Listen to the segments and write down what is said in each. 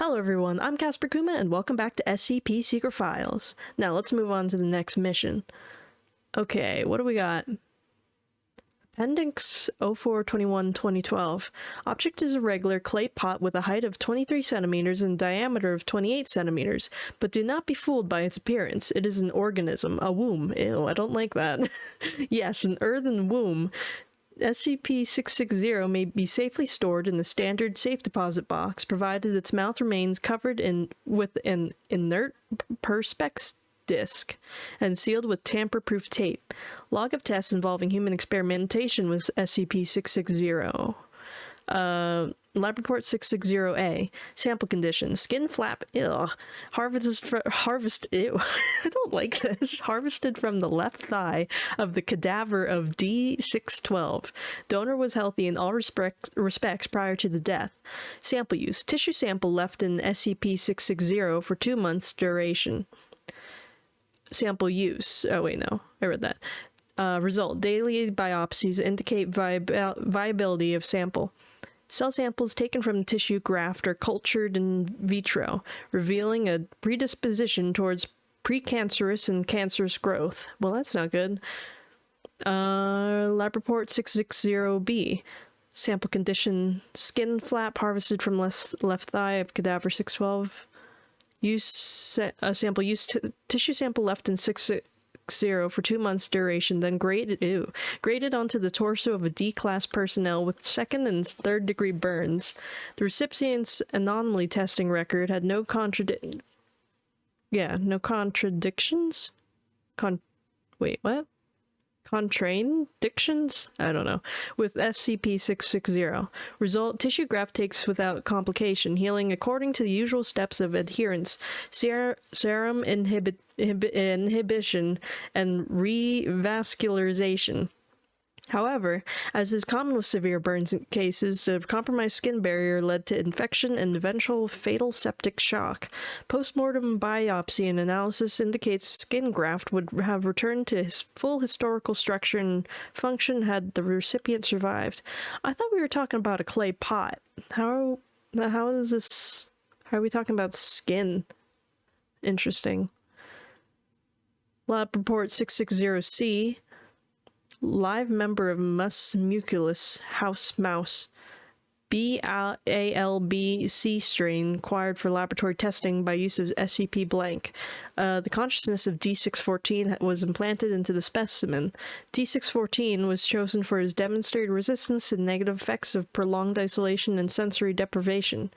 Hello everyone, I'm Casper Kuma and welcome back to SCP Secret Files. Now let's move on to the next mission. Okay, what do we got? Appendix 0421-2012. Object is a regular clay pot with a height of 23 centimeters and diameter of 28 centimeters, but do not be fooled by its appearance. It is an organism, a womb. Ew, I don't like that. Yes, an earthen womb. SCP-660 may be safely stored in the standard safe deposit box, provided its mouth remains covered with an inert perspex disc and sealed with tamper-proof tape. Log of tests involving human experimentation with SCP-660. Lab Report 660-A. Sample conditions. Skin flap. Ew. Ew. I don't like this. Harvested from the left thigh of the cadaver of D612. Donor was healthy in all respects prior to the death. Sample use. Tissue sample left in SCP-660 for 2 months duration. Sample use. Oh wait, no. I read that. Result. Daily biopsies indicate viability of sample. Cell samples taken from the tissue graft are cultured in vitro, revealing a predisposition towards precancerous and cancerous growth. Well, that's not good. Lab Report 660-B. Sample condition. Skin flap harvested from left thigh of cadaver 612. Sample use. Tissue sample left in 660 for 2 months duration, then graded onto the torso of a D-class personnel with second and third degree burns. The recipient's anomaly testing record had no contradictions? Wait, what? Contradictions? I don't know. With SCP-660. Result, tissue graft takes without complication, healing according to the usual steps of adherence, serum inhibition, and revascularization. However, as is common with severe burns cases, the compromised skin barrier led to infection and eventual fatal septic shock. Post-mortem biopsy and analysis indicates skin graft would have returned to his full historical structure and function had the recipient survived. I thought we were talking about a clay pot. How is this? How are we talking about skin? Interesting. Lab Report 660-C. Live member of Musculus house mouse BALB-C strain acquired for laboratory testing by use of SCP blank. The consciousness of D614 was implanted into the specimen. D614 was chosen for his demonstrated resistance to negative effects of prolonged isolation and sensory deprivation.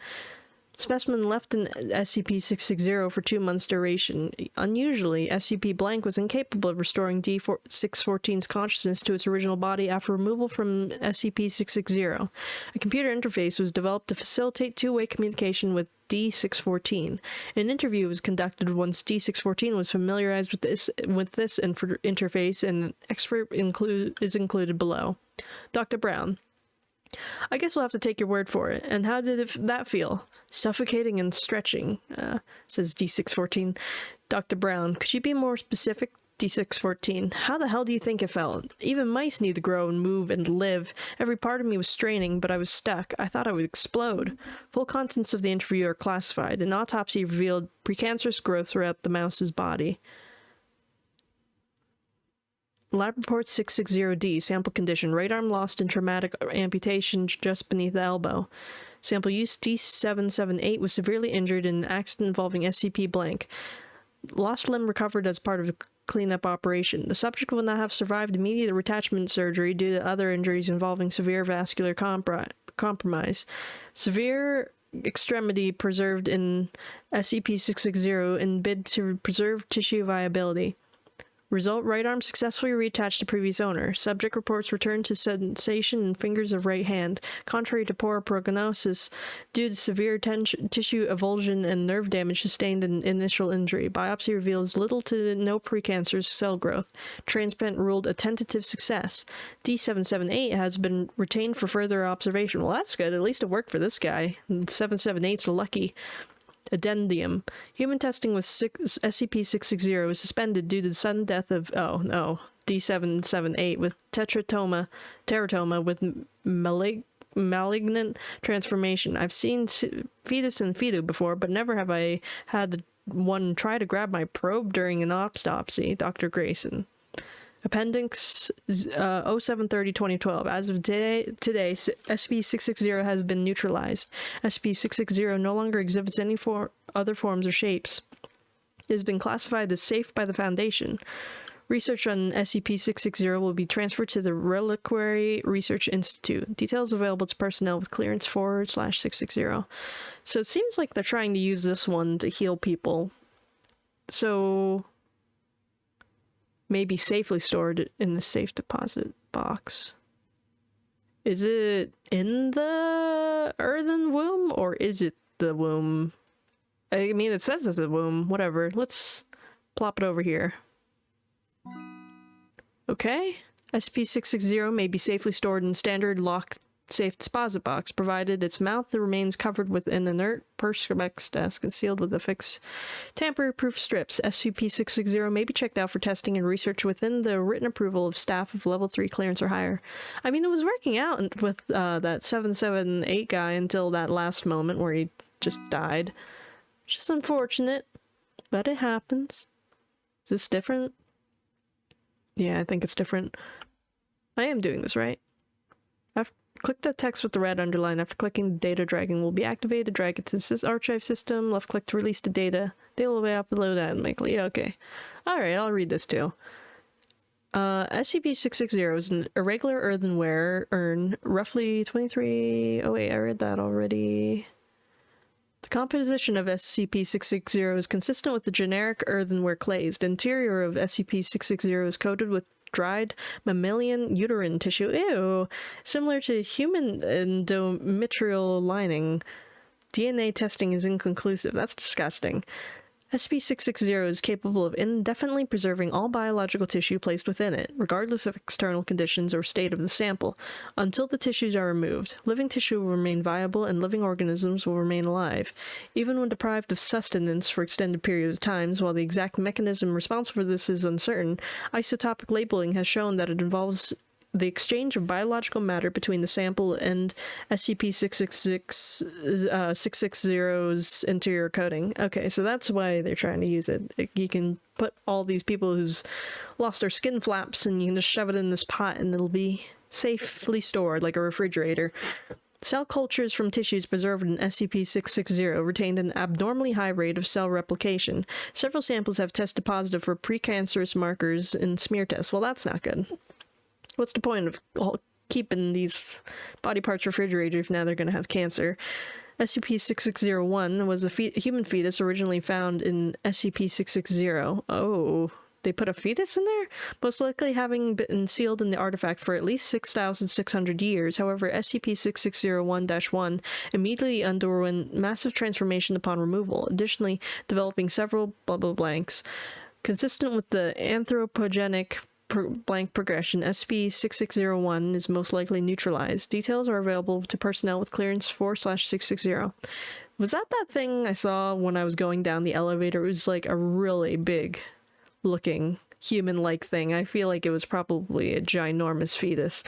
Specimen left in SCP-660 for 2 months duration. Unusually, SCP-blank was incapable of restoring D614's consciousness to its original body after removal from SCP-660. A computer interface was developed to facilitate two-way communication with D614. An interview was conducted once D614 was familiarized with this interface, and an expert is included below. Dr. Brown. I guess we'll have to take your word for it. And how did that feel? Suffocating and stretching, says D614. Dr. Brown, could you be more specific? D614, how the hell do you think it felt? Even mice need to grow and move and live. Every part of me was straining, but I was stuck. I thought I would explode. Full contents of the interview are classified. An autopsy revealed precancerous growth throughout the mouse's body. Lab Report 660-D. Sample condition. Right arm lost in traumatic amputation just beneath the elbow. Sample use. D778 was severely injured in an accident involving SCP blank. Lost limb recovered as part of a cleanup operation. The subject will not have survived immediate reattachment surgery due to other injuries involving severe vascular compromise. Severe extremity preserved in SCP-660 in bid to preserve tissue viability. Result, right arm successfully reattached to previous owner. Subject reports return to sensation in fingers of right hand, contrary to poor prognosis due to severe tissue avulsion and nerve damage sustained in initial injury. Biopsy reveals little to no precancerous cell growth. Transplant ruled a tentative success. D778 has been retained for further observation. Well, that's good. At least it worked for this guy. 778's lucky. Addendum. Human testing with SCP-660 was suspended due to the sudden death of, D778 with teratoma with malignant transformation. I've seen fetus and fetu before, but never have I had one try to grab my probe during an autopsy. Dr. Grayson. Appendix 0730-2012. As of today, SCP-660 has been neutralized. SCP-660 no longer exhibits any other forms or shapes. It has been classified as safe by the Foundation. Research on SCP-660 will be transferred to the Reliquary Research Institute. Details available to personnel with clearance /660. So it seems like they're trying to use this one to heal people. So maybe safely stored in the safe deposit box. Is it in the earthen womb, or is it the womb? I mean, it says it's a womb. Whatever. Let's plop it over here. Okay. SCP-660 may be safely stored in standard locked safe deposit box, provided its mouth remains covered with an inert perspex desk and sealed with affixed tamper-proof strips. SCP-660 may be checked out for testing and research within the written approval of staff of level 3 clearance or higher. I mean, it was working out with that 778 guy until that last moment where he just died. Just unfortunate, but it happens. Is this different? Yeah, I think it's different. I am doing this right. Click the text with the red underline. After clicking, the data dragging will be activated. Drag it to the archive system. Left click to release the data. Data will be uploaded automatically. Okay. Alright, I'll read this too. SCP-660 is an irregular earthenware urn, roughly 23... Oh wait, I read that already. The composition of SCP-660 is consistent with the generic earthenware clays. The interior of SCP-660 is coated with dried mammalian uterine tissue, ew, similar to human endometrial lining. DNA testing is inconclusive. That's disgusting. SCP-660 is capable of indefinitely preserving all biological tissue placed within it, regardless of external conditions or state of the sample, until the tissues are removed. Living tissue will remain viable and living organisms will remain alive. Even when deprived of sustenance for extended periods of time, while the exact mechanism responsible for this is uncertain, isotopic labeling has shown that it involves the exchange of biological matter between the sample and SCP-660's interior coating. Okay, so that's why they're trying to use it. You can put all these people who's lost their skin flaps and you can just shove it in this pot and it'll be safely stored like a refrigerator. Cell cultures from tissues preserved in SCP-660 retained an abnormally high rate of cell replication. Several samples have tested positive for precancerous markers in smear tests. Well, that's not good. What's the point of keeping these body parts refrigerated if now they're going to have cancer? SCP-6601 was a human fetus originally found in SCP-660. Oh, they put a fetus in there? Most likely having been sealed in the artifact for at least 6,600 years. However, SCP-6601-1 immediately underwent massive transformation upon removal, additionally developing several bubble blanks. Consistent with the anthropogenic blank progression, SCP-6601 is most likely neutralized. Details are available to personnel with clearance 4/660. Was that thing I saw when I was going down the elevator? It was like a really big looking human-like thing. I feel like it was probably a ginormous fetus.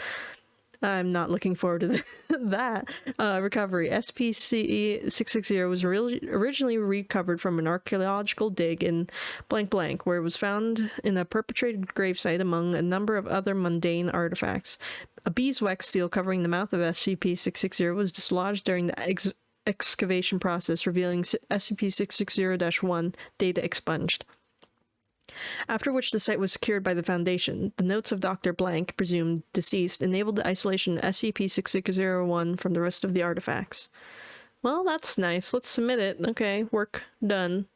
I'm not looking forward to that. Recovery. SCP-660 was originally recovered from an archaeological dig in blank blank, where it was found in a perpetrated gravesite among a number of other mundane artifacts. A beeswax seal covering the mouth of SCP-660 was dislodged during the excavation process, revealing SCP-660-1 data expunged. After which the site was secured by the Foundation. The notes of Dr. Blank, presumed deceased, enabled the isolation of SCP-6601 from the rest of the artifacts. Well, that's nice. Let's submit it. Okay, work done.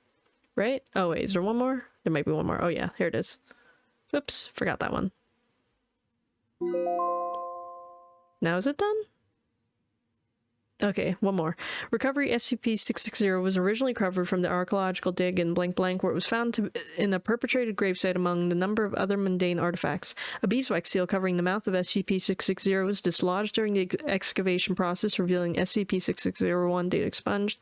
Right? Oh wait, is there one more? There might be one more. Oh yeah, here it is. Oops, forgot that one. Now is it done? Okay, one more. Recovery. SCP-660 was originally recovered from the archaeological dig in blank blank, where it was found in a perpetrated gravesite among the number of other mundane artifacts. A beeswax seal covering the mouth of SCP-660 was dislodged during the excavation process, revealing SCP-6601 data expunged.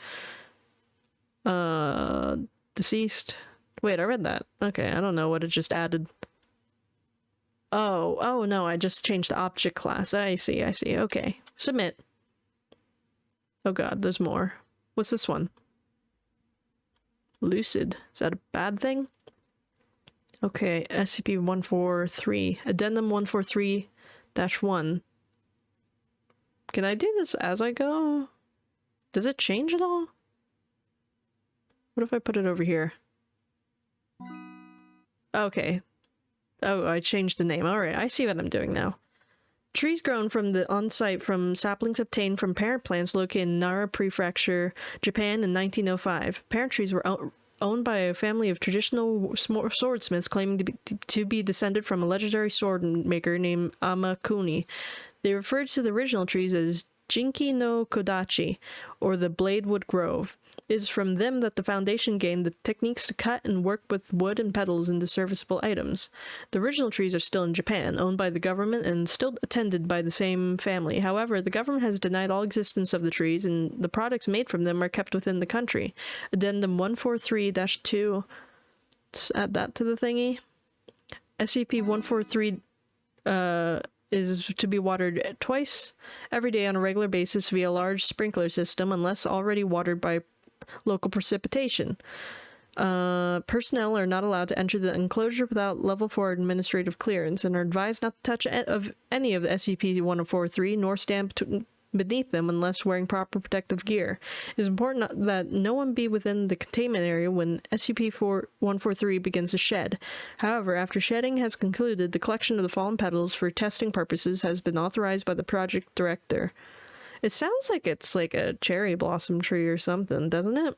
Deceased. Wait, I read that. Okay, I don't know what it just added. Oh no, I just changed the object class. I see. Okay. Submit. Oh god, there's more. What's this one? Lucid. Is that a bad thing? Okay, SCP-143. Addendum 143-1. Can I do this as I go? Does it change at all? What if I put it over here? Okay. Oh, I changed the name. Alright, I see what I'm doing now. Trees grown from the on-site from saplings obtained from parent plants located in Nara Prefecture, Japan in 1905. Parent trees were owned by a family of traditional swordsmiths claiming to be descended from a legendary sword maker named Amakuni. They referred to the original trees as Jinki no Kodachi, or the Bladewood Grove. It is from them that the Foundation gained the techniques to cut and work with wood and petals into serviceable items. The original trees are still in Japan, owned by the government and still attended by the same family. However, the government has denied all existence of the trees, and the products made from them are kept within the country. Addendum 143-2. Let's add that to the thingy. SCP-143, is to be watered twice every day on a regular basis via a large sprinkler system unless already watered by local precipitation. Personnel are not allowed to enter the enclosure without level 4 administrative clearance and are advised not to touch any of the SCP-143 nor stand beneath them unless wearing proper protective gear. It is important that no one be within the containment area when SCP-143 begins to shed. However, after shedding has concluded, the collection of the fallen petals for testing purposes has been authorized by the project director. It sounds like it's like a cherry blossom tree or something, doesn't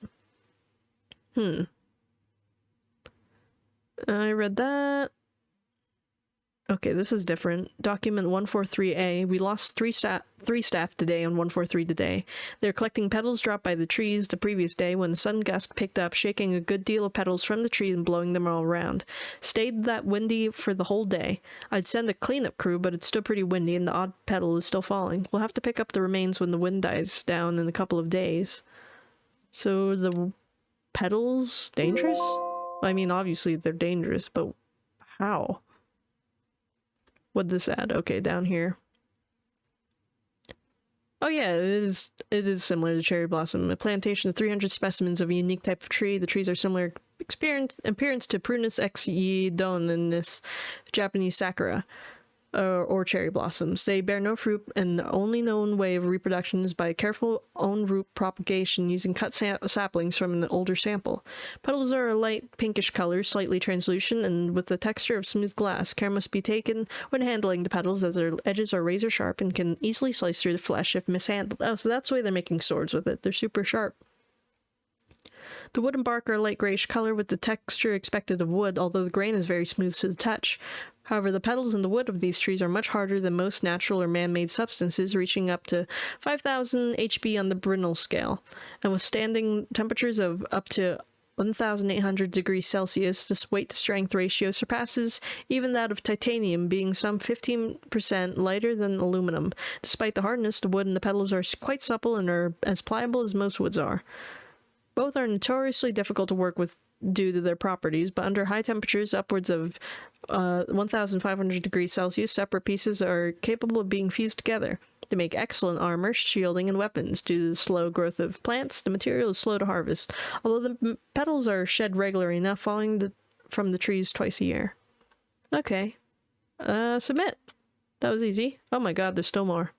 it? I read that. Okay, this is different. Document 143A. We lost three staff today on 143 today. They're collecting petals dropped by the trees the previous day when the sudden gust picked up, shaking a good deal of petals from the tree and blowing them all around. Stayed that windy for the whole day. I'd send a cleanup crew, but it's still pretty windy and the odd petal is still falling. We'll have to pick up the remains when the wind dies down in a couple of days. So the petals dangerous? I mean, obviously they're dangerous, but how? What'd this add? Okay, down here. Oh yeah, it is similar to cherry blossom. A plantation of 300 specimens of a unique type of tree. The trees are similar appearance to Prunus X Don in this Japanese sakura, or cherry blossoms. They bear no fruit, and the only known way of reproduction is by careful own-root propagation using cut saplings from an older sample. Petals are a light pinkish color, slightly translucent, and with the texture of smooth glass. Care must be taken when handling the petals, as their edges are razor sharp and can easily slice through the flesh if mishandled. Oh, so that's why they're making swords with it. They're super sharp. The wood and bark are a light grayish color with the texture expected of wood, although the grain is very smooth to the touch. However, the petals and the wood of these trees are much harder than most natural or man-made substances, reaching up to 5,000 HB on the Brinell scale. And withstanding temperatures of up to 1,800 degrees Celsius, this weight-to-strength ratio surpasses even that of titanium, being some 15% lighter than aluminum. Despite the hardness, the wood and the petals are quite supple and are as pliable as most woods are. Both are notoriously difficult to work with due to their properties, but under high temperatures, upwards of 1,500 degrees Celsius, separate pieces are capable of being fused together. They make excellent armor, shielding, and weapons. Due to the slow growth of plants, the material is slow to harvest, although the petals are shed regularly enough, falling from the trees twice a year. Okay. Submit. That was easy. Oh my god, there's still more.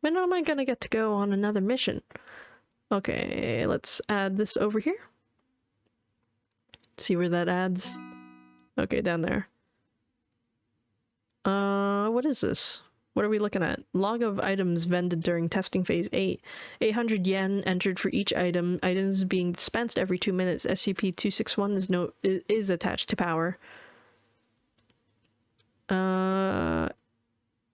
When am I gonna get to go on another mission? Okay, let's add this over here. See where that adds. Okay, down there. What is this? What are we looking at? Log of items vended during testing phase 8. 800 yen entered for each item. Items being dispensed every 2 minutes. SCP-261 is attached to power.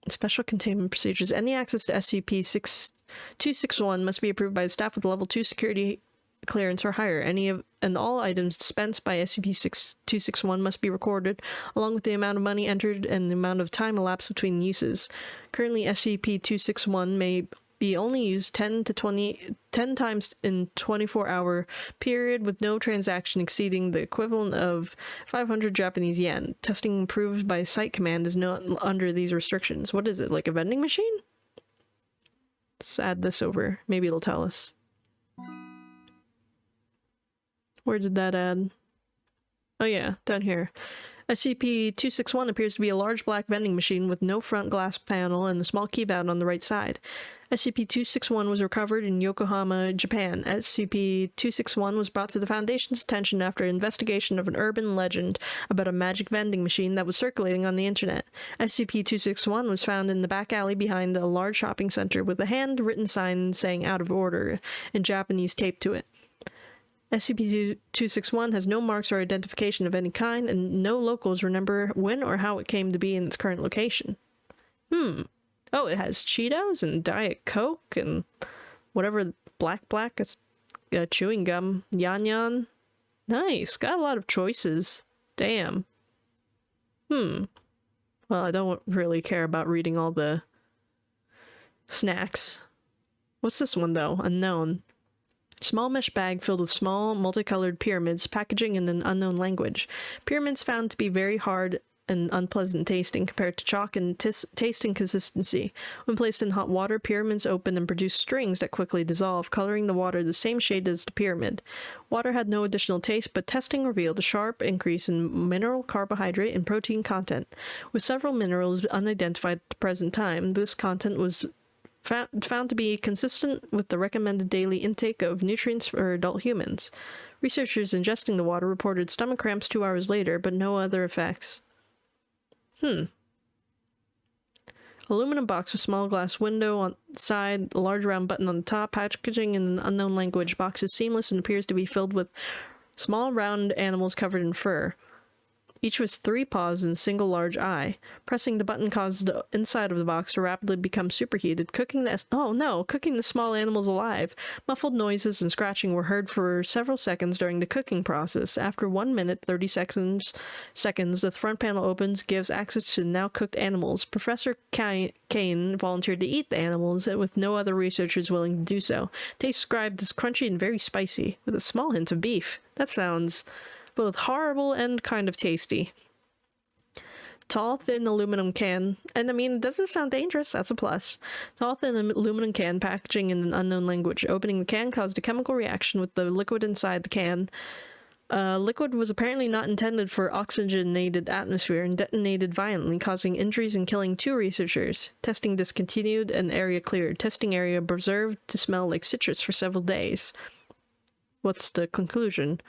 Special containment procedures. Any access to SCP-261 must be approved by the staff with level 2 security clearance or higher. And all items dispensed by SCP-261 must be recorded, along with the amount of money entered and the amount of time elapsed between uses. Currently, SCP-261 may be only used 10 times in 24-hour period, with no transaction exceeding the equivalent of 500 Japanese yen. Testing approved by Site Command is not under these restrictions. What is it, like a vending machine? Let's add this over. Maybe it'll tell us. Where did that add? Oh yeah, down here. SCP-261 appears to be a large black vending machine with no front glass panel and a small keypad on the right side. SCP-261 was recovered in Yokohama, Japan. SCP-261 was brought to the Foundation's attention after an investigation of an urban legend about a magic vending machine that was circulating on the internet. SCP-261 was found in the back alley behind a large shopping center with a handwritten sign saying "out of order" in Japanese taped to it. SCP-261 has no marks or identification of any kind, and no locals remember when or how it came to be in its current location. Oh, it has Cheetos and Diet Coke and whatever black chewing gum. Yan Yan. Nice. Got a lot of choices. Damn. Well, I don't really care about reading all the snacks. What's this one, though? Unknown. Small mesh bag filled with small, multicolored pyramids, packaging in an unknown language. Pyramids found to be very hard and unpleasant tasting compared to chalk in taste and consistency. When placed in hot water, pyramids open and produce strings that quickly dissolve, coloring the water the same shade as the pyramid. Water had no additional taste, but testing revealed a sharp increase in mineral, carbohydrate, and protein content. With several minerals unidentified at the present time, this content was found to be consistent with the recommended daily intake of nutrients for adult humans. Researchers ingesting the water reported stomach cramps 2 hours later, but no other effects. Aluminum box with small glass window on the side, a large round button on the top, packaging in an unknown language. Box is seamless and appears to be filled with small round animals covered in fur. Each with 3 paws and a single large eye. Pressing the button caused the inside of the box to rapidly become superheated, cooking the small animals alive. Muffled noises and scratching were heard for several seconds during the cooking process. After 1 minute 30 seconds, the front panel opens, gives access to the now cooked animals. Professor Kane volunteered to eat the animals, with no other researchers willing to do so. Taste described as crunchy and very spicy, with a small hint of beef. That sounds both horrible and kind of tasty. Tall, thin aluminum can. And I mean, it doesn't sound dangerous, that's a plus. Tall, thin aluminum can, packaging in an unknown language. Opening the can caused a chemical reaction with the liquid inside the can. Liquid was apparently not intended for oxygenated atmosphere and detonated violently, causing injuries and killing 2 researchers. Testing discontinued and area cleared. Testing area preserved to smell like citrus for several days. What's the conclusion?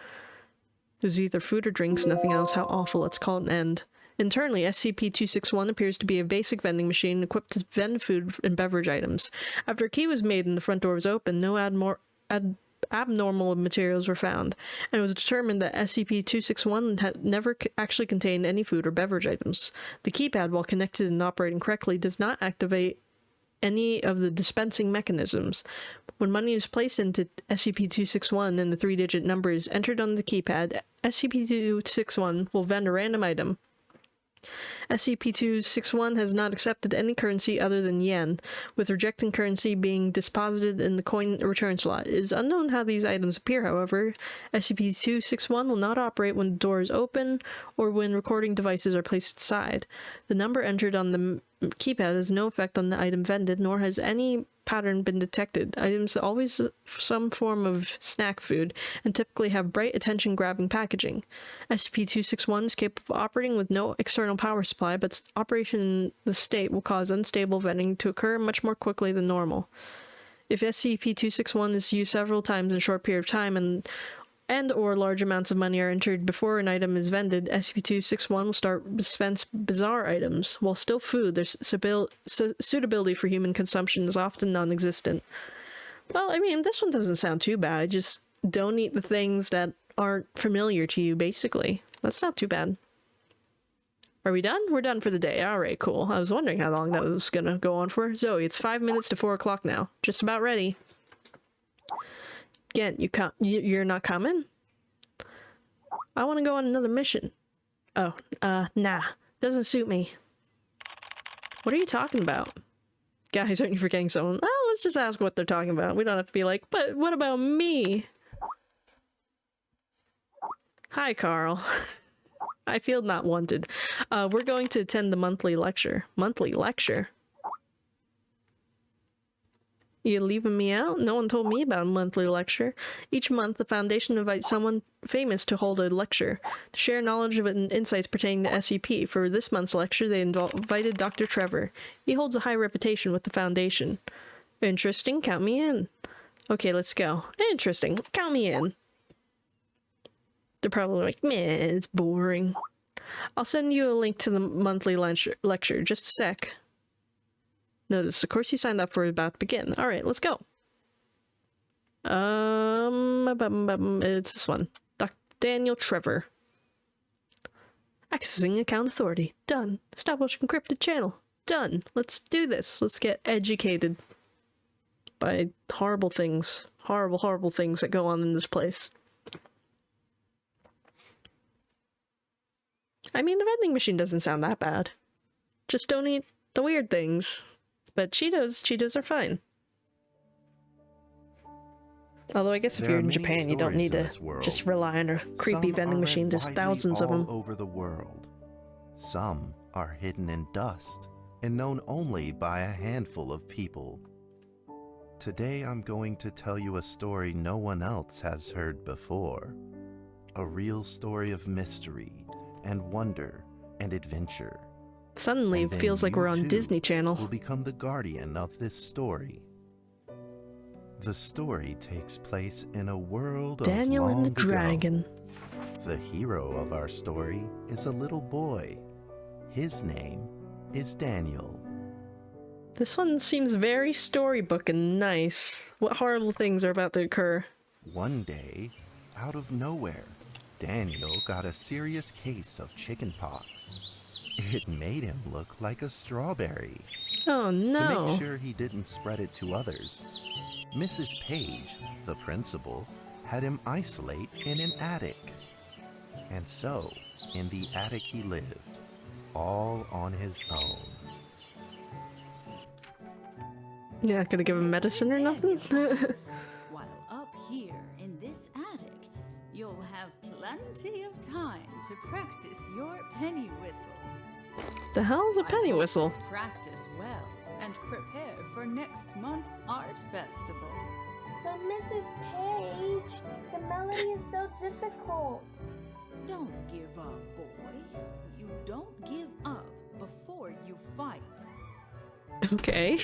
There's either food or drinks, nothing else. How awful. Let's call it an end. Internally, SCP-261 appears to be a basic vending machine equipped to vend food and beverage items. After a key was made and the front door was opened, no abnormal materials were found, and it was determined that SCP-261 had never actually contained any food or beverage items. The keypad, while connected and operating correctly, does not activate any of the dispensing mechanisms. When money is placed into SCP-261 and the 3-digit number is entered on the keypad, SCP-261 will vend a random item. SCP-261 has not accepted any currency other than yen, with rejecting currency being deposited in the coin return slot. It is unknown how these items appear, however. SCP-261 will not operate when the door is open or when recording devices are placed aside. The number entered on the keypad has no effect on the item vended, nor has any pattern been detected. Items are always some form of snack food and typically have bright attention-grabbing packaging. SCP-261 is capable of operating with no external power supply, but operation in the state will cause unstable vending to occur much more quickly than normal. If SCP-261 is used several times in a short period of time and or large amounts of money are entered before an item is vended, SCP-261 will start dispense bizarre items. While still food, their suitability for human consumption is often non-existent. Well, I mean, this one doesn't sound too bad. Just don't eat the things that aren't familiar to you, basically. That's not too bad. Are we done? We're done for the day. Alright, cool. I was wondering how long that was gonna go on for. Zoe, it's 5 minutes to 4 o'clock now. Just about ready. Again, you're not coming? I want to go on another mission. Oh, nah. Doesn't suit me. What are you talking about? Guys, aren't you forgetting someone? Oh, let's just ask what they're talking about. We don't have to be like, but what about me? Hi, Carl. I feel not wanted. We're going to attend the monthly lecture. Monthly lecture? You leaving me out? No one told me about a monthly lecture. Each month, the Foundation invites someone famous to hold a lecture, to share knowledge and insights pertaining to SCP. For this month's lecture, they invited Dr. Trevor. He holds a high reputation with the Foundation. Interesting, count me in. Okay, let's go. Interesting, count me in. They're probably like, meh, it's boring. I'll send you a link to the monthly lecture. Just a sec. Notice the course you signed up for is about to begin. Alright, let's go. It's this one. Dr. Daniel Trevor. Accessing account authority. Done. Establish encrypted channel. Done. Let's do this. Let's get educated by horrible things. Horrible, horrible things that go on in this place. I mean, the vending machine doesn't sound that bad. Just don't eat the weird things. But Cheetos are fine. Although I guess if you're in Japan, you don't need to just rely on a creepy vending machine. There's thousands of them. Over the world. Some are hidden in dust and known only by a handful of people. Today I'm going to tell you a story no one else has heard before. A real story of mystery and wonder and adventure. Suddenly, it feels like we're on Disney Channel. Will become the guardian of this story. The story takes place in a world of Daniel and the Dragon. The hero of our story is a little boy. His name is Daniel. This one seems very storybook and nice. What horrible things are about to occur? One day, out of nowhere, Daniel got a serious case of chickenpox. It made him look like a strawberry. Oh no. To make sure he didn't spread it to others, Mrs. Page, the principal, had him isolate in an attic. And so, in the attic he lived, all on his own. You're not gonna give him medicine or nothing? While up here in this attic, you'll have plenty of time to practice your penny whistle. The hell's a penny whistle? Practice well and prepare for next month's art festival. But Mrs. Page, the melody is so difficult. Don't give up, boy. You don't give up before you fight. Okay.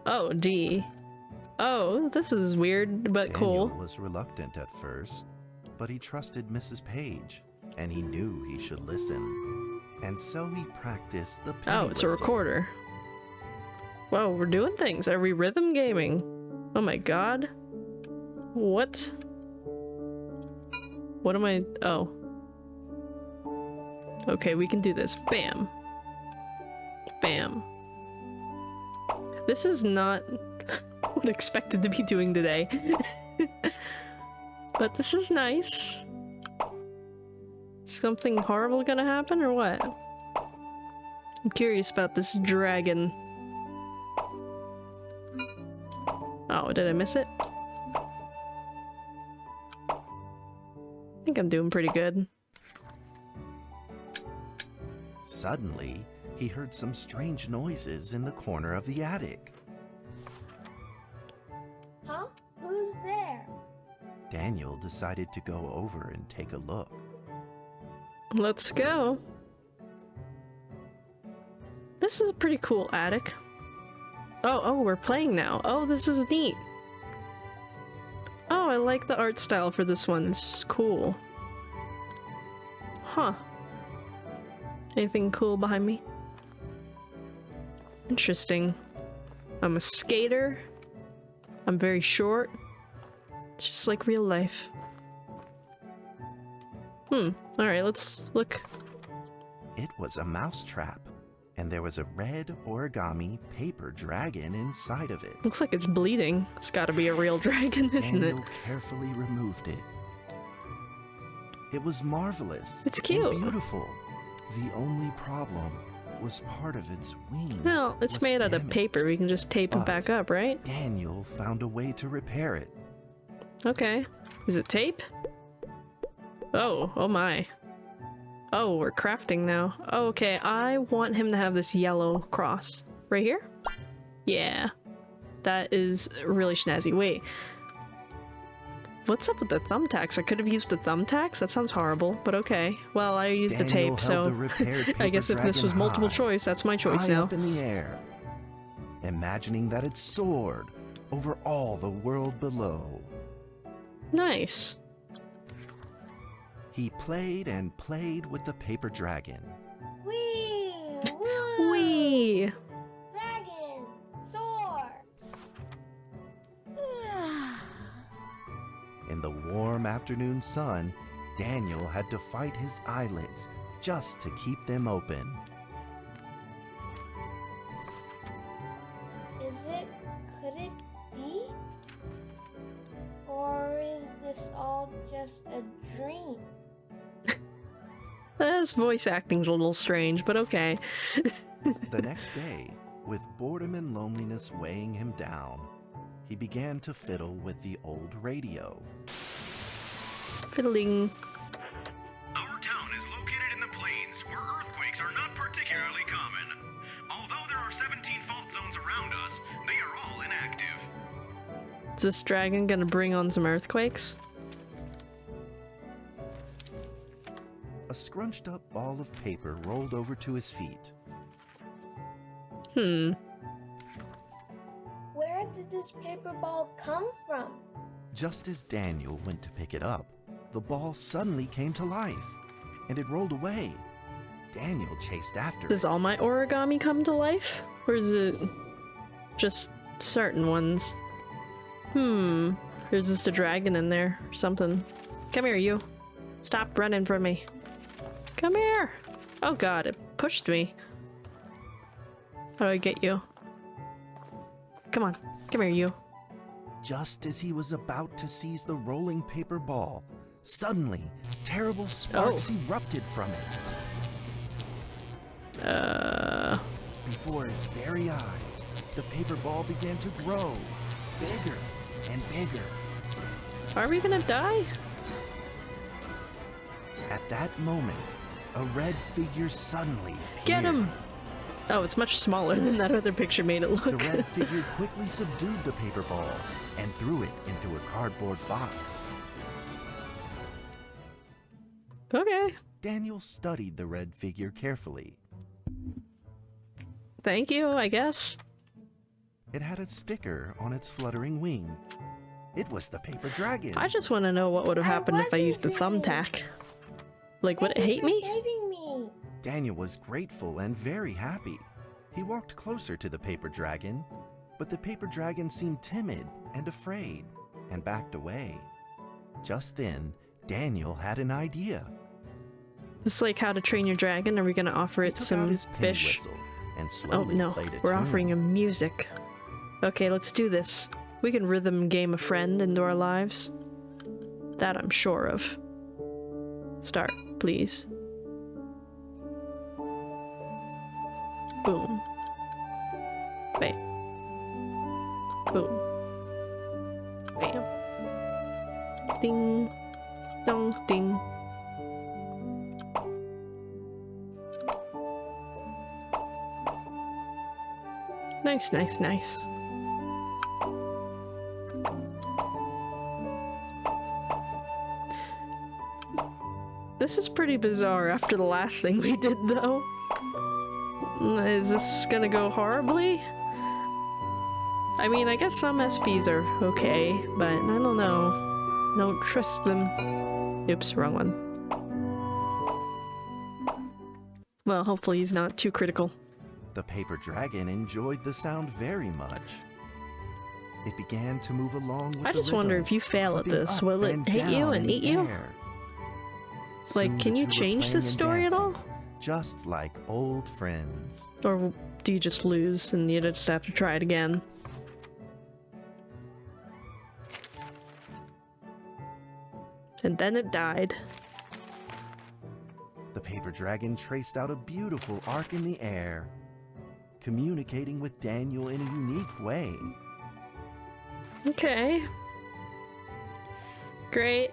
Oh, D. Oh, this is weird, but cool. Daniel was reluctant at first, but he trusted Mrs. Page, and he knew he should listen. And so he practiced the penny Oh, it's a whistle. recorder. Wow, we're doing things. Are we rhythm gaming? Oh my god. What? What am I? Oh. Okay, we can do this. Bam. Bam. This is not what I expected to be doing today. But this is nice. Something horrible gonna happen or what? I'm curious about this dragon. Oh, did I miss it? I think I'm doing pretty good. Suddenly, he heard some strange noises in the corner of the attic. Huh? Who's there? Daniel decided to go over and take a look. Let's go. This is a pretty cool attic. Oh, we're playing now. Oh, this is neat. Oh, I like the art style for this one. It's cool. Huh. Anything cool behind me? Interesting. I'm a skater. I'm very short. It's just like real life. Alright, let's look. It was a mousetrap, and there was a red origami paper dragon inside of it. Looks like it's bleeding. It's gotta be a real dragon, isn't it? Daniel carefully removed it. It was marvelous. It's cute. And beautiful. The only problem was part of its wing. Well, it's was made out of damaged. paper. We can just tape it But back up, right? Daniel found a way to repair it. Okay. Is it tape? Oh my. Oh, we're crafting now. Oh, okay, I want him to have this yellow cross. Right here? Yeah. That is really snazzy. Wait. What's up with the thumbtacks? I could have used the thumbtacks? That sounds horrible, but okay. Well, I used the Daniel tape, held the so repaired I guess if paper this was dragon multiple high, choice, that's my choice high now. up in the air, imagining that it soared over all the world below. Nice. He played and played with the paper dragon. Wee! Woo! Whee! Dragon! Soar! In the warm afternoon sun, Daniel had to fight his eyelids just to keep them open. Could it be? Or is this all just a dream? This voice acting's a little strange, but okay. The next day, with boredom and loneliness weighing him down, he began to fiddle with the old radio. Fiddling. Our town is located in the plains, where earthquakes are not particularly common. Although there are 17 fault zones around us, they are all inactive. Is this dragon gonna bring on some earthquakes? A scrunched up ball of paper rolled over to his feet. Hmm. Where did this paper ball come from? Just as Daniel went to pick it up, the ball suddenly came to life, and it rolled away. Daniel chased after Does it. all my origami come to life? Or is it just certain ones? There's just a dragon in there or something. Come here, you. Stop running from me. Come here. Oh god, it pushed me. How do I get you? Come on. Come here, you. Just as he was about to seize the rolling paper ball, suddenly, terrible sparks erupted from it. Before his very eyes, the paper ball began to grow, bigger and bigger. Are we gonna die? At that moment, a red figure suddenly appeared. Get him! Oh, it's much smaller than that other picture made it look. The red figure quickly subdued the paper ball and threw it into a cardboard box. Okay. Daniel studied the red figure carefully. Thank you, I guess. It had a sticker on its fluttering wing. It was the paper dragon. I just want to know what would have happened if I wasn't used the dreaming. thumbtack. Like, would it Thank you hate for me? saving me. Daniel was grateful and very happy. He walked closer to the paper dragon, but the paper dragon seemed timid and afraid and backed away. Just then, Daniel had an idea. It's like How to Train Your Dragon. Are we gonna offer He it took out some his penny fish? whistle and Oh slowly no, played a we're tune. offering him music. Okay, let's do this. We can rhythm game a friend into our lives. That I'm sure of. Start, please. Boom. Bam. Boom. Bam. Ding. Dong, ding. Nice, nice, nice. This is pretty bizarre after the last thing we did, though. Is this gonna go horribly? I mean, I guess some SPs are okay, but I don't know. Don't trust them. Oops, wrong one. Well, hopefully he's not too critical. The paper dragon enjoyed the sound very much. It began to move along with I the just wonder rhythm, if you fail at flipping this, up will it and hate you down and in eat the you? air. Like, Soon can the you two were change playing this and story at all? dancing, just like old friends. Or do you just lose and you just have to try it again? And then it died. The paper dragon traced out a beautiful arc in the air, communicating with Daniel in a unique way. Okay. Great.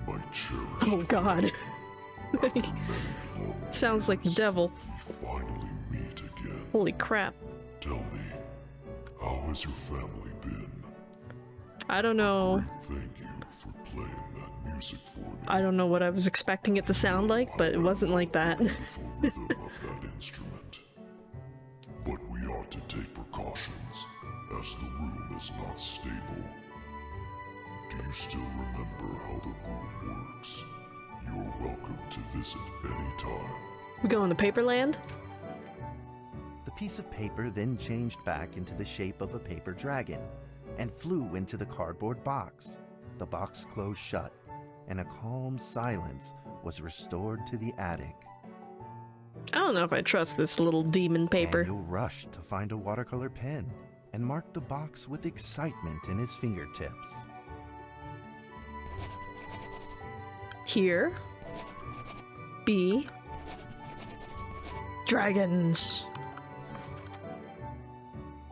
My cherished Oh god. after many long Sounds like the years, devil. we finally meet again. Holy crap. Tell me, How has your family been? I don't know. Great, thank you for playing that music for me. I don't know what I was expecting it to sound like, but it wasn't like that. Beautiful rhythm of that instrument. But we ought to take precautions, as the room is not stable. Do you still remember how the room works? You're welcome to visit anytime. We going to Paperland? The piece of paper then changed back into the shape of a paper dragon and flew into the cardboard box. The box closed shut, and a calm silence was restored to the attic. I don't know if I trust this little demon paper. Daniel rushed to find a watercolor pen and marked the box with excitement in his fingertips. Here. B. Dragons.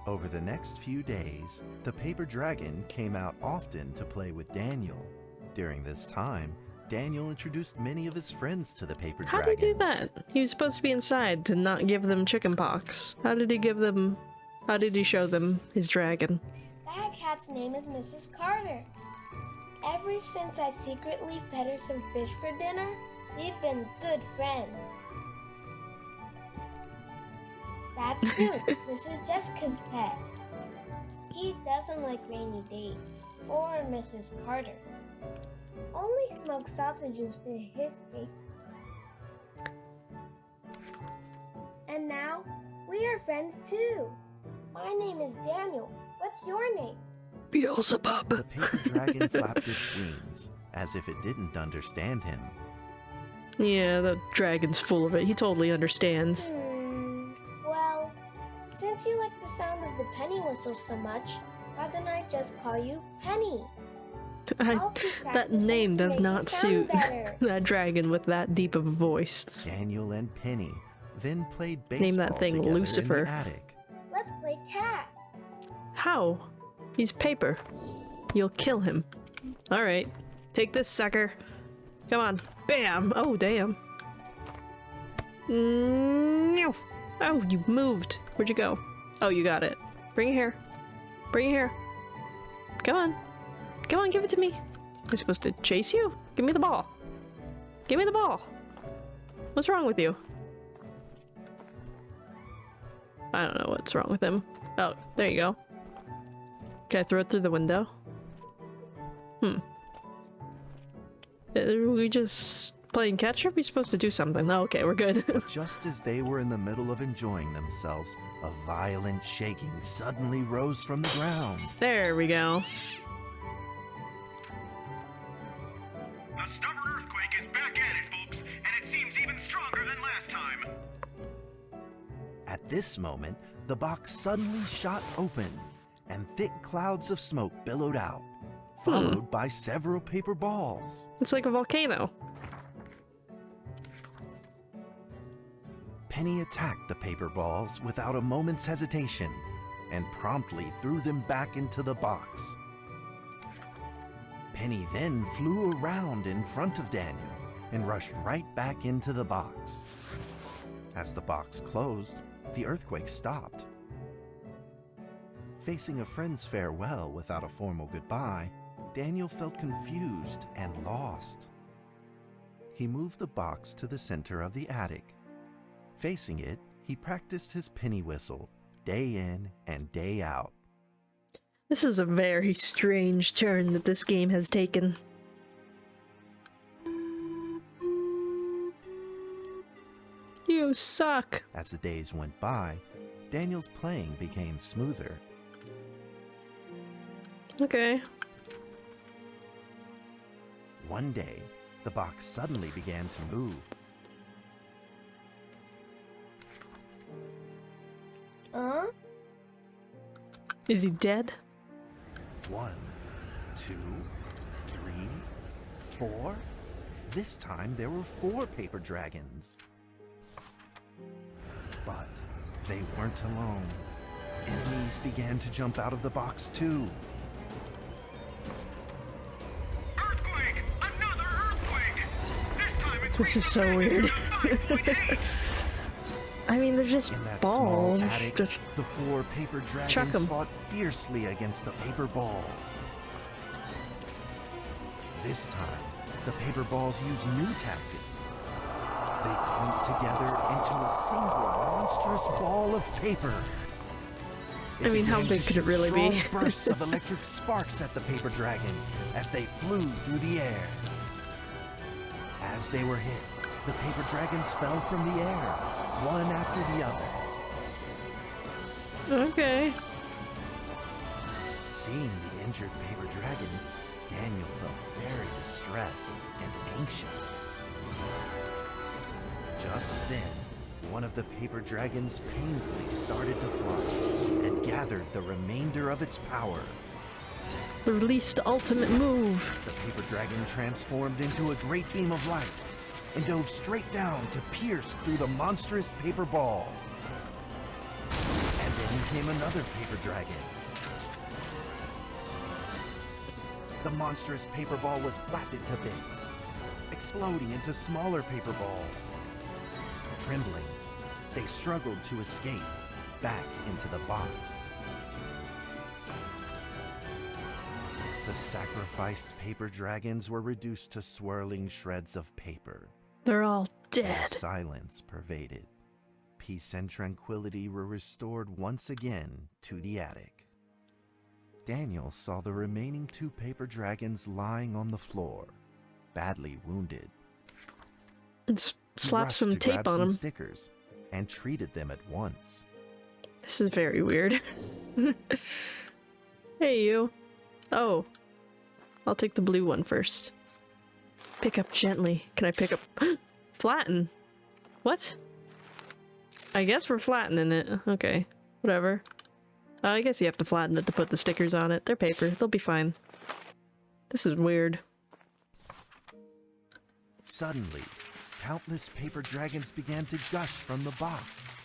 Over the next few days, the paper dragon came out often to play with Daniel. During this time, Daniel introduced many of his friends to the paper How dragon. did he do that? He was supposed to be inside to not give them chickenpox. How did he show them his dragon? That cat's name is Mrs. Carter. Ever since I secretly fed her some fish for dinner, we've been good friends. That's Duke, Mrs. Jessica's pet. He doesn't like Rainy Day or Mrs. Carter. Only smoked sausages fit his taste. And now, we are friends too. My name is Daniel. What's your name? Beelzebub. The paper dragon flapped its wings, as if it didn't understand him. Yeah, the dragon's full of it. He totally understands. Well, since you like the sound of the penny whistle so much, why don't I just call you Penny? I'll keep That practicing name to does make you not sound suit better. that dragon with that deep of a voice. Daniel and Penny then played baseball Name that thing together Lucifer. in the attic. Let's play cat. How? He's paper. You'll kill him. Alright. Take this, sucker. Come on. Bam! Oh, damn. No. Oh, you moved. Where'd you go? Oh, you got it. Bring it here. Bring it here. Come on. Come on, give it to me. Am I supposed to chase you? Give me the ball. Give me the ball. What's wrong with you? I don't know what's wrong with him. Oh, there you go. Can I throw it through the window? Are we just playing catch up? Are we supposed to do something? Oh, okay, we're good. Just as they were in the middle of enjoying themselves, a violent shaking suddenly rose from the ground. There we go. A stubborn earthquake is back at it, folks, and it seems even stronger than last time. At this moment, the box suddenly shot open, and thick clouds of smoke billowed out, followed by several paper balls. It's like a volcano. Penny attacked the paper balls without a moment's hesitation, and promptly threw them back into the box. Penny then flew around in front of Daniel and rushed right back into the box. As the box closed, the earthquake stopped. Facing a friend's farewell without a formal goodbye, Daniel felt confused and lost. He moved the box to the center of the attic. Facing it, he practiced his penny whistle, day in and day out. This is a very strange turn that this game has taken. You suck. As the days went by, Daniel's playing became smoother. Okay. One day, the box suddenly began to move. Is he dead? 1, 2, 3, 4. This time there were 4 paper dragons. But they weren't alone. Enemies began to jump out of the box too. Earthquake! Another earthquake! This time it's This is so reached weird. magnitude of 5.8. I mean, they're just In that balls. small attic, Just the 4 paper chuck 'em. dragons fought fiercely against the paper balls. This time, the paper balls used new tactics. They clumped together into a single monstrous ball of paper. I mean, how began big to could it shoot really be? strong bursts of electric sparks at the paper dragons as they flew through the air. As they were hit, the paper dragons fell from the air, one after the other. okay. Seeing the injured paper dragons, Daniel felt very distressed and anxious. Just then, one of the paper dragons painfully started to fly and gathered the remainder of its power. Release the ultimate move. The paper dragon transformed into a great beam of light and dove straight down to pierce through the monstrous paper ball. And then came another paper dragon. The monstrous paper ball was blasted to bits, exploding into smaller paper balls. Trembling, they struggled to escape back into the box. The sacrificed paper dragons were reduced to swirling shreds of paper. They're all And dead. silence pervaded. Peace and tranquility were restored once again to the attic. Daniel saw the remaining 2 paper dragons lying on the floor, badly wounded. And He slap rushed some to tape grab on some them. stickers and treated them at once. This is very weird. Hey, you. Oh. I'll take the blue one first. Pick up gently. Can I pick up... Flatten? What? I guess we're flattening it. Okay. Whatever. I guess you have to flatten it to put the stickers on it. They're paper. They'll be fine. This is weird. Suddenly, countless paper dragons began to gush from the box.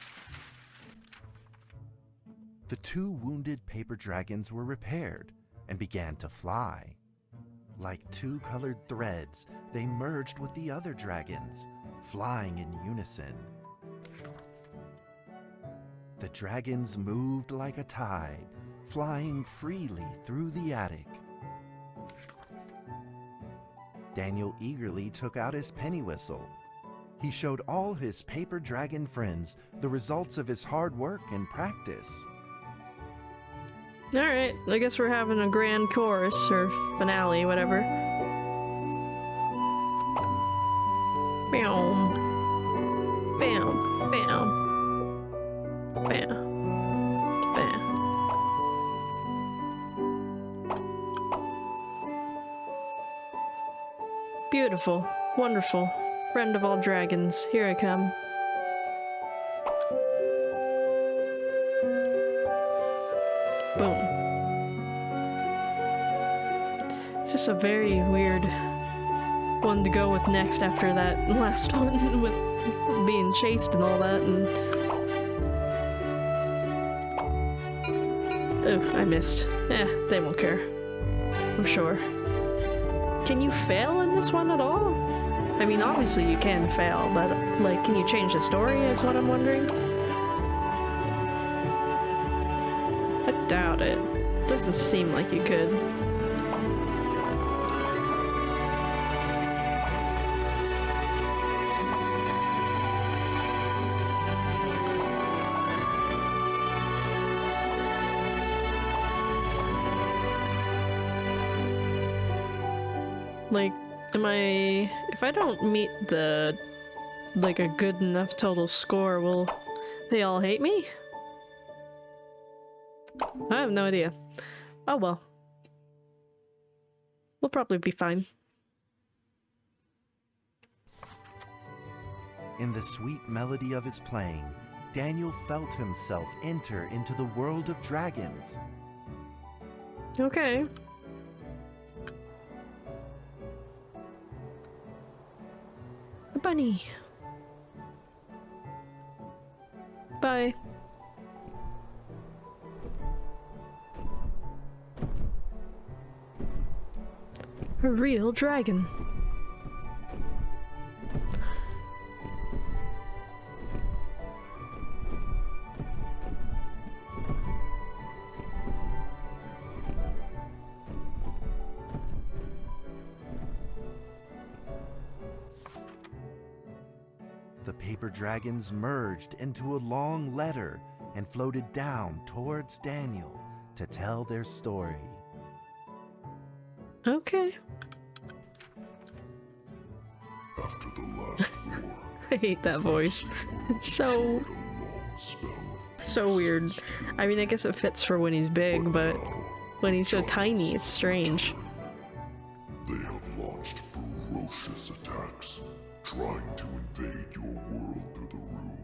The 2 wounded paper dragons were repaired and began to fly. Like 2 colored threads, they merged with the other dragons, flying in unison. The dragons moved like a tide, flying freely through the attic. Daniel eagerly took out his penny whistle. He showed all his paper dragon friends the results of his hard work and practice. Alright, I guess we're having a grand chorus, or finale, whatever. Bam. Bam. Bam. Bam. Bam. Beautiful. Wonderful. Friend of all dragons, here I come. Boom. It's just a very weird one to go with next after that last one with being chased and all that, and... Oh, I missed. They won't care. I'm sure. Can you fail in this one at all? I mean, obviously you can fail, but, like, can you change the story is what I'm wondering? I doubt it. Doesn't seem like you could. Like, if I don't meet the, like, a good enough total score, will they all hate me? I have no idea. Oh well. We'll probably be fine. In the sweet melody of his playing, Daniel felt himself enter into the world of dragons. Okay. A bunny. Bye. A real dragon. paper dragons merged into a long letter and floated down towards Daniel to tell their story. Okay. After the last war, I hate that voice. It's so weird. I mean, I guess it fits for when he's big, but when he's so tiny, it's strange. they have launched ferocious attacks, trying to invade your world through the room.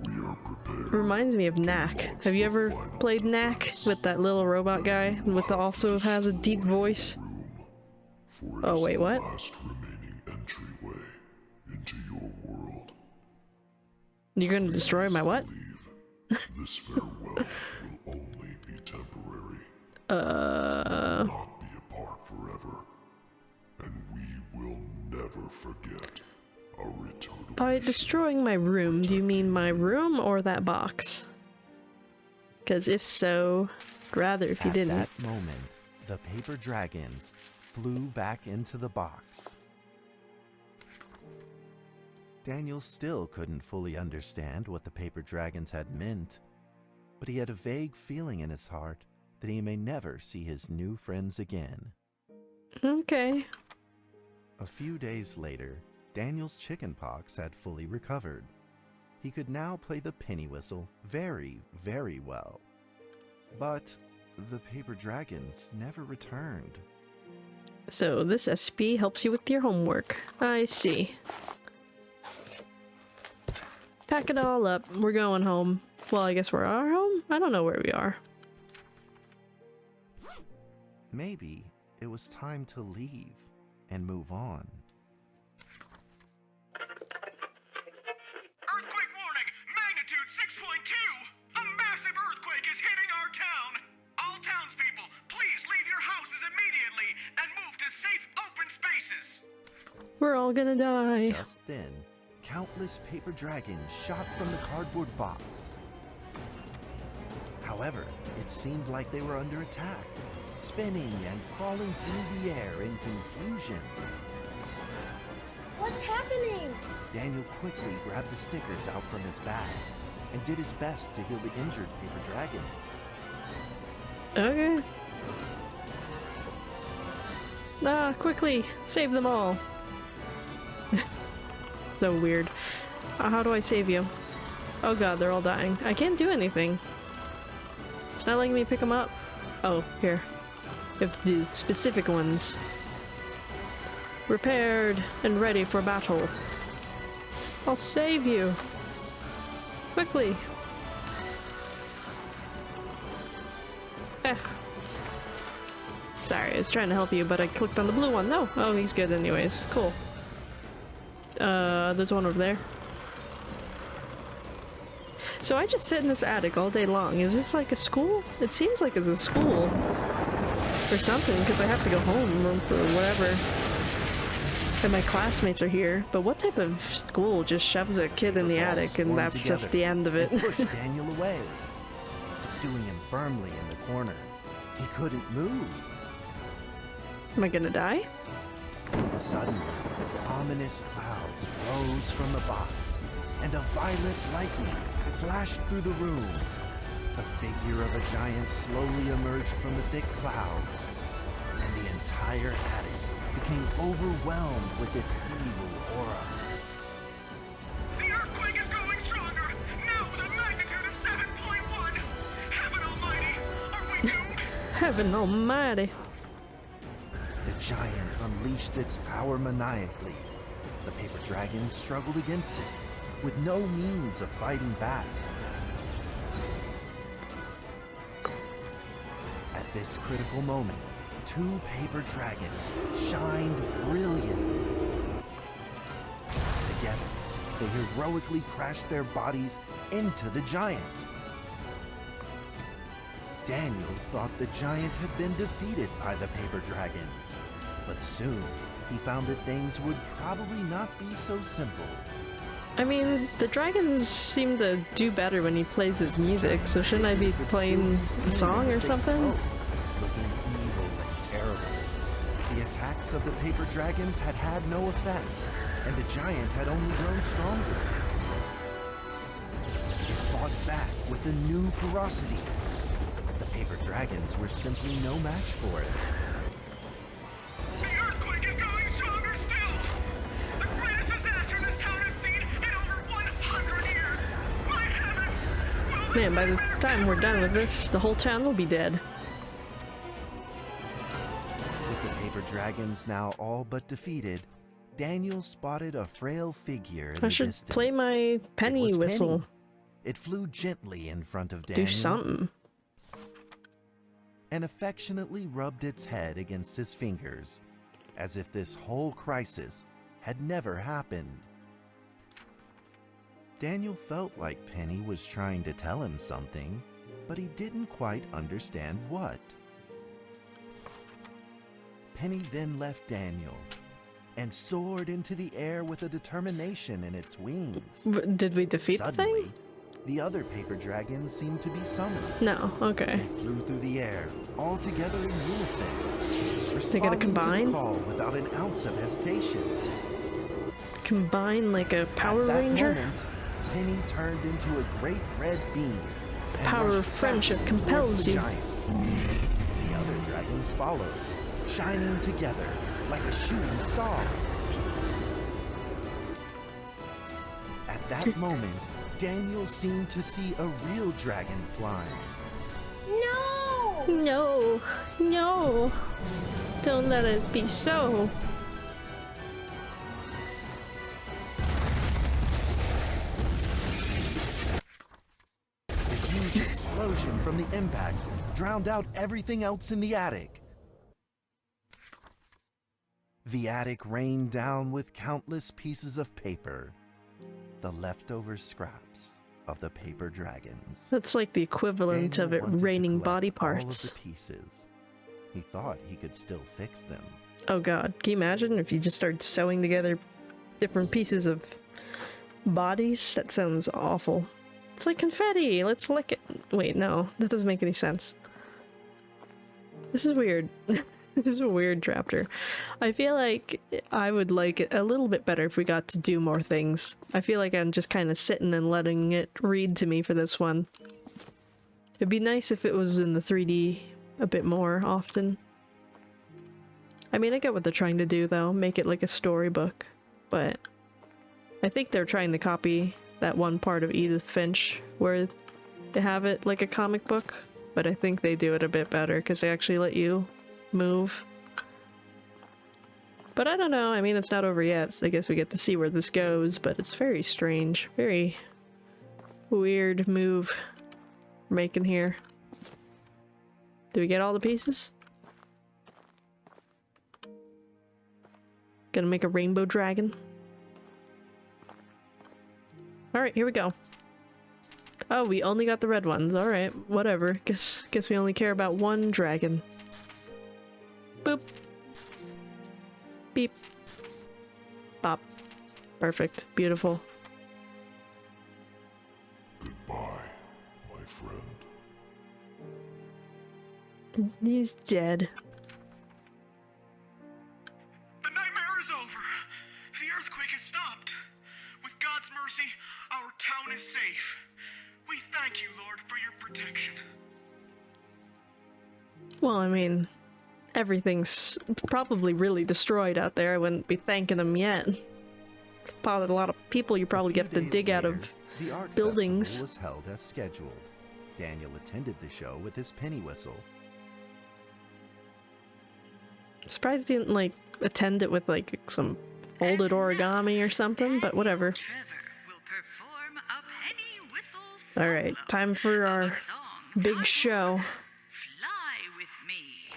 We are prepared. Reminds me of Knack. Have you ever played Knack with that little robot guy with the also has a deep voice? Oh wait, what? Last remaining entryway into your world. You're gonna destroy my what? This farewell will only be temporary. Will not be apart forever, and we will never forget our eternal. By destroying my room, do you mean my room or that box? Because if so, I'd rather if you didn't. At that moment, the paper dragons flew back into the box. Daniel still couldn't fully understand what the paper dragons had meant, but he had a vague feeling in his heart that he may never see his new friends again. Okay. A few days later, Daniel's chickenpox had fully recovered. He could now play the penny whistle very, very well. But the paper dragons never returned. So this SCP helps you with your homework. I see. Pack it all up. We're going home. Well, I guess we're our home? I don't know where we are. Maybe it was time to leave and move on. Earthquake warning! Magnitude 6.2! A massive earthquake is hitting our town! All townspeople, please leave your houses immediately and move to safe open spaces! We're all gonna die. Just then, countless paper dragons shot from the cardboard box. However, it seemed like they were under attack, spinning and falling through the air in confusion. What's happening? Daniel quickly grabbed the stickers out from his bag and did his best to heal the injured paper dragons. Okay. Ah, quickly! Save them all! So weird. How do I save you? Oh god, they're all dying. I can't do anything. It's not letting me pick them up. Oh, here. You have to do specific ones. Repaired and ready for battle. I'll save you. Quickly. Sorry, I was trying to help you, but I clicked on the blue one. No. Oh, he's good anyways. Cool. There's one over there. So I just sit in this attic all day long. Is this like a school? It seems like it's a school. Or something, because I have to go home for whatever. And my classmates are here. But what type of school just shoves a kid in the attic and that's just the end of it? And pushed Daniel away, subduing him firmly in the corner. He couldn't move. Am I gonna die? Suddenly, ominous clouds rose from the box, and a violet lightning flashed through the room. The figure of a giant slowly emerged from the thick clouds, and the entire attic became overwhelmed with its evil aura. The earthquake is growing stronger, now with a magnitude of 7.1! Heaven almighty, are we doomed? Heaven almighty. The giant unleashed its power maniacally. The paper dragon struggled against it, with no means of fighting back. At this critical moment, two paper dragons shined brilliantly. Together, they heroically crashed their bodies into the giant. Daniel thought the giant had been defeated by the paper dragons, but soon he found that things would probably not be so simple. I mean, the dragons seem to do better when he plays his music, so shouldn't I be playing a song or something? Looking evil and terrible. The attacks of the paper dragons had had no effect, and the giant had only grown stronger. It fought back with a new ferocity. The paper dragons were simply no match for it. The earthquake is going stronger still! The greatest disaster this town has seen in over 100 years! My heavens! Will this Man, by the nightmare time we're done with this, the whole town will be dead. With the paper dragons now all but defeated, Daniel spotted a frail figure in I the should distance. play my It penny was whistle. Penny. It flew gently in front of Daniel Do something. and affectionately rubbed its head against his fingers, as if this whole crisis had never happened. Daniel felt like Penny was trying to tell him something, but he didn't quite understand what. Penny then left Daniel and soared into the air with a determination in its wings. Did we defeat the Suddenly, thing? the other paper dragons seemed to be summoned. No, okay. They flew through the air, all together in unison, They gotta responding to combine? the call without an ounce of hesitation. Combine like a Power At that Ranger? moment, Penny turned into a great red beam. The and power of rushed friendship fast compels towards the you. giant. The other dragons followed, shining together like a shooting star. At that moment, Daniel seemed to see a real dragon flying. No! No, no. Don't let it be so. A huge explosion from the impact drowned out everything else in the attic. The attic rained down with countless pieces of paper, the leftover scraps of the paper dragons. That's like the equivalent Daniel of it wanted to raining collect body all of parts. the pieces. He thought he could still fix them. Oh god, can you imagine if you just started sewing together different pieces of bodies? That sounds awful. It's like confetti, let's lick it. Wait, no, that doesn't make any sense. This is weird. This is a weird chapter. I feel like I would like it a little bit better if we got to do more things. I feel like I'm just kind of sitting and letting it read to me for this one. It'd be nice if it was in the 3D a bit more often. I mean, I get what they're trying to do though, make it like a storybook, but I think they're trying to copy that one part of Edith Finch where they have it like a comic book, but I think they do it a bit better because they actually let you move. But I don't know, I mean, it's not over yet, so I guess we get to see where this goes, but it's very strange, very weird move we're making here. Did we get all the pieces? Gonna make a rainbow dragon. Alright, here we go. Oh, we only got the red ones. Alright, whatever. Guess we only care about one dragon. Boop. Beep. Bop. Perfect. Beautiful. Goodbye, my friend. He's dead. The nightmare is over. The earthquake has stopped. With God's mercy, our town is safe. We thank you, Lord, for your protection. Well, I mean, everything's probably really destroyed out there. I wouldn't be thanking them yet. Probably a lot of people you probably A few get to days dig out later, of the art buildings. festival was held as scheduled. Daniel attended the show with his penny whistle. Surprised he didn't like attend it with like some folded origami or something, but whatever. Trevor will perform a penny whistle All right, solo time for of a our song big titled show. Fly with me.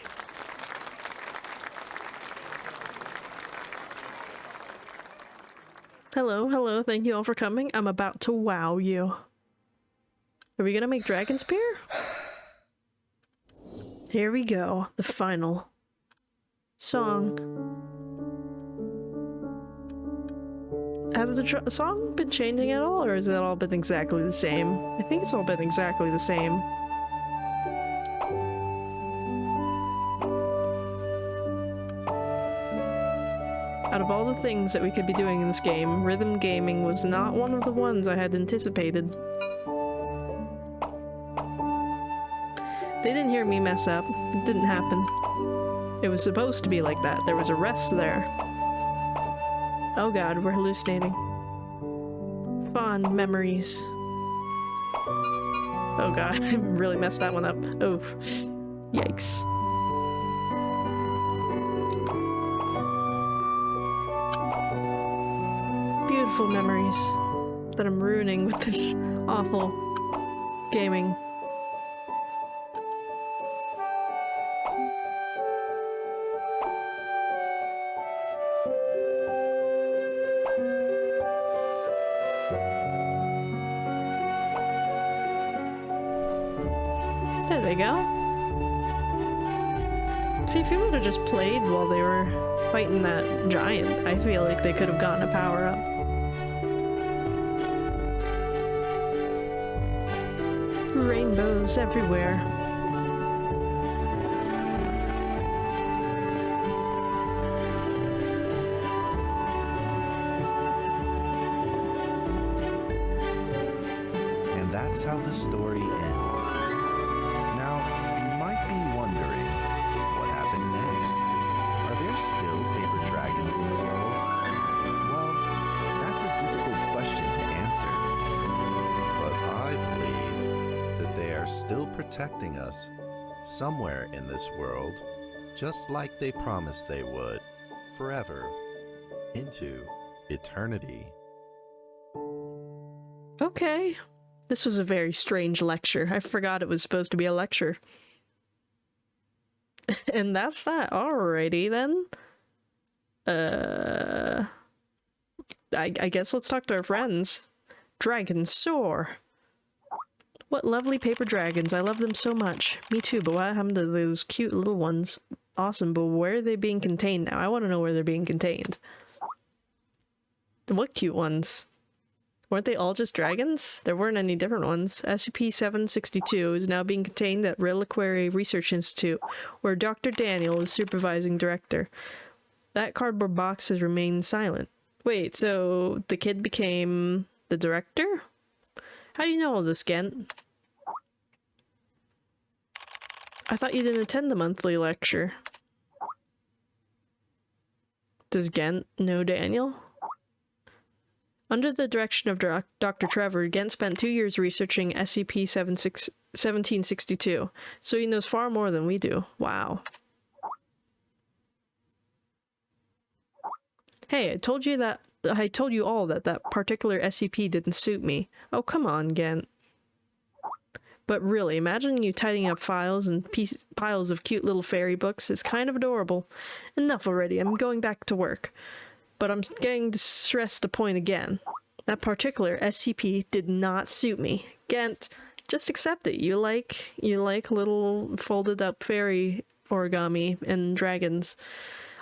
Hello, hello, thank you all for coming. I'm about to wow you. Are we gonna make dragon spear? Here we go, the final song. Has the song been changing at all, or has it all been exactly the same? I think it's all been exactly the same. Out of all the things that we could be doing in this game, rhythm gaming was not one of the ones I had anticipated. They didn't hear me mess up. It didn't happen. It was supposed to be like that. There was a rest there. Oh god, we're hallucinating. Fond memories. Oh god, I really messed that one up. Oh, yikes. Beautiful memories that I'm ruining with this awful gaming. There they go. See, if you would have just played while they were fighting that giant, I feel like they could have gotten a power-up. Rainbows everywhere. And that's how the story ends. Now, you might be wondering, what happened next? Are there still paper dragons in the world? Well, that's a difficult question to answer. But I believe that they are still protecting us somewhere in this world, just like they promised they would, forever, into eternity. Okay. This was a very strange lecture. I forgot it was supposed to be a lecture. And that's that. Alrighty then. I guess let's talk to our friends. Dragon soar. What lovely paper dragons. I love them so much. Me too, but what happened to those cute little ones? Awesome, but where are they being contained now? I want to know where they're being contained. What cute ones? Weren't they all just dragons? There weren't any different ones. SCP-762 is now being contained at Reliquary Research Institute, where Dr. Daniel is supervising director. That cardboard box has remained silent. Wait, so the kid became the director? How do you know all this, Gent? I thought you didn't attend the monthly lecture. Does Gent know Daniel? Under the direction of Dr. Trevor, Gent spent 2 years researching SCP-1762, so he knows far more than we do. Wow. Hey, I told you all that that particular SCP didn't suit me. Oh, come on, Gent. But really, imagine you tidying up files and piles of cute little fairy books is kind of adorable. Enough already, I'm going back to work. But I'm getting to stress the point again. That particular SCP did not suit me. Gent, just accept it. You like little folded up fairy origami and dragons.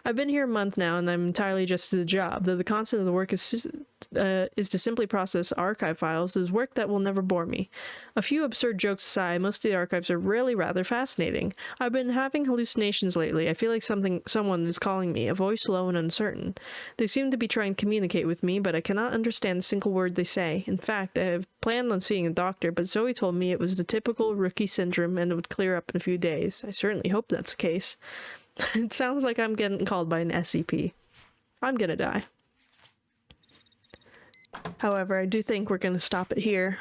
I've been here a month now, and I'm entirely adjusted to the job. Though the concept of the work is to simply process archive files, is work that will never bore me. A few absurd jokes aside, most of the archives are really rather fascinating. I've been having hallucinations lately. I feel like someone is calling me, a voice low and uncertain. They seem to be trying to communicate with me, but I cannot understand a single word they say. In fact, I have planned on seeing a doctor, but Zoe told me it was the typical rookie syndrome and it would clear up in a few days. I certainly hope that's the case. It sounds like I'm getting called by an SCP. I'm gonna die. However, I do think we're gonna stop it here.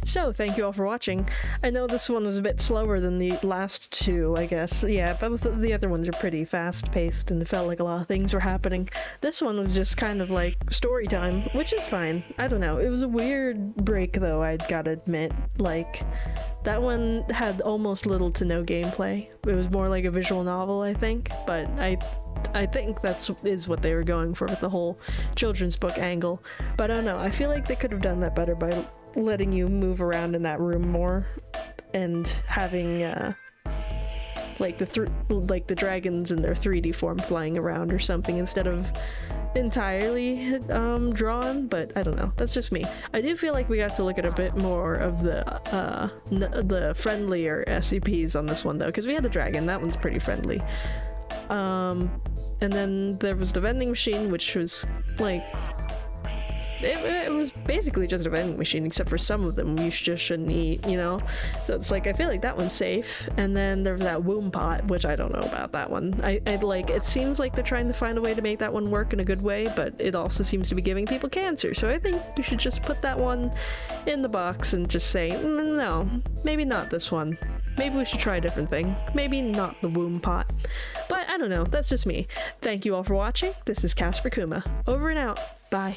So, thank you all for watching. I know this one was a bit slower than the last two, I guess. Yeah, both the other ones are pretty fast-paced and it felt like a lot of things were happening. This one was just kind of like story time, which is fine. I don't know. It was a weird break, though, I'd gotta admit. Like, that one had almost little to no gameplay. It was more like a visual novel, I think, but I think is what they were going for with the whole children's book angle. But I don't know. I feel like they could have done that better by letting you move around in that room more and having like the dragons in their 3D form flying around or something instead of entirely drawn. But I don't know, that's just me. I do feel like we got to look at a bit more of the friendlier SCPs on this one though, because we had the dragon, that one's pretty friendly. And then there was the vending machine, which was like, it was basically just a vending machine, except for some of them you just shouldn't eat, you know? So it's like, I feel like that one's safe. And then there was that womb pot, which I don't know about that one. I'd like, it seems like they're trying to find a way to make that one work in a good way, but it also seems to be giving people cancer. So I think we should just put that one in the box and just say, no, maybe not this one. Maybe we should try a different thing. Maybe not the womb pot. But I don't know, that's just me. Thank you all for watching. This is Casper Kuma. Over and out. Bye.